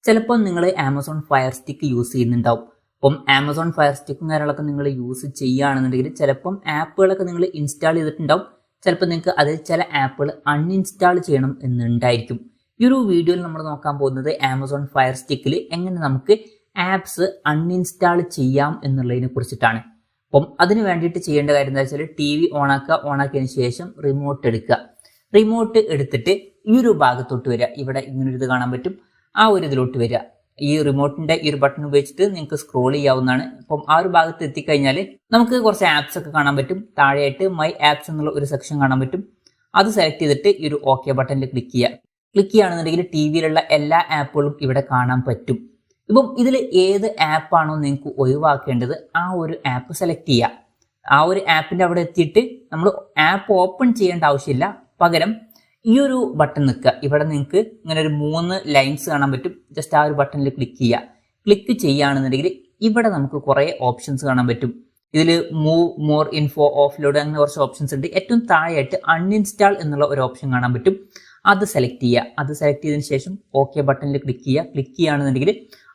ചിലപ്പോൾ നിങ്ങൾ Amazon fire stick use ചെയ്യുന്നുണ്ടാവും. അപ്പം ആമസോൺ ഫയർ സ്റ്റിക്കും കാര്യങ്ങളൊക്കെ നിങ്ങൾ യൂസ് ചെയ്യുകയാണെന്നുണ്ടെങ്കിൽ ചിലപ്പം ആപ്പുകളൊക്കെ നിങ്ങൾ ഇൻസ്റ്റാൾ ചെയ്തിട്ടുണ്ടാവും. ചിലപ്പോൾ നിങ്ങൾക്ക് അതിൽ ചില ആപ്പുകൾ അൺഇൻസ്റ്റാൾ ചെയ്യണം എന്നുണ്ടായിരിക്കും. ഈ ഒരു വീഡിയോയിൽ നമ്മൾ നോക്കാൻ പോകുന്നത് ആമസോൺ ഫയർ സ്റ്റിക്കിൽ എങ്ങനെ നമുക്ക് ആപ്സ് അൺഇൻസ്റ്റാൾ ചെയ്യാം എന്നുള്ളതിനെ കുറിച്ചിട്ടാണ്. അപ്പം അതിന് വേണ്ടിയിട്ട് ചെയ്യേണ്ട കാര്യം എന്താ വെച്ചാൽ TV ഓണാക്കിയതിന് ശേഷം റിമോട്ട് എടുക്കുക. റിമോട്ട് എടുത്തിട്ട് ഈ ഒരു ഭാഗത്തോട്ട് വരിക. ഇവിടെ ഇങ്ങനൊരു ഇത് കാണാൻ പറ്റും. ആ ഒരു ഇതിലോട്ട് വരിക. ഈ റിമോട്ടിന്റെ ഈ ഒരു ബട്ടൺ ഉപയോഗിച്ചിട്ട് നിങ്ങൾക്ക് സ്ക്രോൾ ചെയ്യാവുന്നതാണ്. അപ്പം ആ ഒരു ഭാഗത്ത് എത്തിക്കഴിഞ്ഞാൽ നമുക്ക് കുറച്ച് ആപ്സ് ഒക്കെ കാണാൻ പറ്റും. താഴെയായിട്ട് മൈ ആപ്സ് എന്നുള്ള ഒരു സെക്ഷൻ കാണാൻ പറ്റും. അത് സെലക്ട് ചെയ്തിട്ട് ഈ ഒരു ഓക്കെ ബട്ടണിൽ ക്ലിക്ക് ചെയ്യുക. ക്ലിക്ക് ചെയ്യുകയാണെന്നുണ്ടെങ്കിൽ TVയിലുള്ള എല്ലാ ആപ്പുകളും ഇവിടെ കാണാൻ പറ്റും. ഇപ്പം ഇതിൽ ഏത് ആപ്പാണോ നിങ്ങൾക്ക് ഒഴിവാക്കേണ്ടത് ആ ഒരു ആപ്പ് സെലക്ട് ചെയ്യുക. ആ ഒരു ആപ്പിന്റെ അവിടെ എത്തിയിട്ട് നമ്മൾ ആപ്പ് ഓപ്പൺ ചെയ്യേണ്ട ആവശ്യമില്ല. പകരം ഈ ഒരു ബട്ടൺ നിൽക്കുക. ഇവിടെ നിങ്ങൾക്ക് ഇങ്ങനെ ഒരു 3 ലൈൻസ് കാണാൻ പറ്റും. ജസ്റ്റ് ആ ഒരു ബട്ടണിൽ ക്ലിക്ക് ചെയ്യുക. ക്ലിക്ക് ചെയ്യുകയാണെന്നുണ്ടെങ്കിൽ ഇവിടെ നമുക്ക് കുറേ ഓപ്ഷൻസ് കാണാൻ പറ്റും. ഇതിൽ മൂവ്, മോർ ഇൻഫോ, ഓഫ്ലോഡ് അങ്ങനെ കുറച്ച് ഓപ്ഷൻസ് ഉണ്ട്. ഏറ്റവും താഴെയായിട്ട് അൺഇൻസ്റ്റാൾ എന്നുള്ള ഒരു ഓപ്ഷൻ കാണാൻ പറ്റും. അത് സെലക്ട് ചെയ്യുക. അത് സെലക്ട് ചെയ്തതിന് ശേഷം ഓക്കെ ബട്ടണിൽ ക്ലിക്ക് ചെയ്യുക. ക്ലിക്ക് ചെയ്യുകയാണെന്നുണ്ടെങ്കിൽ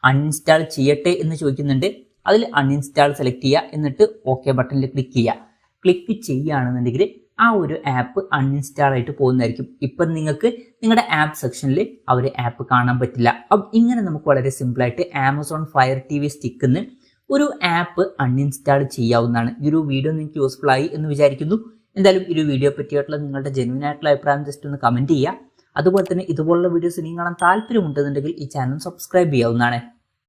അൺഇൻസ്റ്റാൾ ചെയ്യട്ടെ എന്ന് ചോദിക്കുന്നുണ്ട്. അതിൽ അൺഇൻസ്റ്റാൾ സെലക്ട് ചെയ്യുക. എന്നിട്ട് ഓക്കെ ബട്ടണിൽ ക്ലിക്ക് ചെയ്യുക. ക്ലിക്ക് ചെയ്യുകയാണെന്നുണ്ടെങ്കിൽ ആ ഒരു ആപ്പ് അൺഇൻസ്റ്റാൾ ആയിട്ട് പോകുന്നതായിരിക്കും. ഇപ്പം നിങ്ങൾക്ക് നിങ്ങളുടെ ആപ്പ് സെക്ഷനിൽ ആ ഒരു ആപ്പ് കാണാൻ പറ്റില്ല. അപ്പം ഇങ്ങനെ നമുക്ക് വളരെ സിമ്പിളായിട്ട് ആമസോൺ ഫയർ TV സ്റ്റിക്കിന്ന് ഒരു ആപ്പ് അൺഇൻസ്റ്റാൾ ചെയ്യാവുന്നതാണ്. ഈ ഒരു വീഡിയോ നിങ്ങൾക്ക് യൂസ്ഫുൾ ആയി എന്ന് വിചാരിക്കുന്നു. എന്തായാലും ഈ ഒരു വീഡിയോ പറ്റിയിട്ടുള്ള നിങ്ങളുടെ ജെന്യൂൻ ആയിട്ടുള്ള അഭിപ്രായം ജസ്റ്റ് ഒന്ന് കമൻറ്റ് ചെയ്യുക. അതുപോലെ തന്നെ ഇതുപോലുള്ള വീഡിയോസ് ഇനിയും കാണാൻ താല്പര്യമുണ്ടെന്നുണ്ടെങ്കിൽ ഈ ചാനൽ സബ്സ്ക്രൈബ് ചെയ്യാവുന്നതാണ്.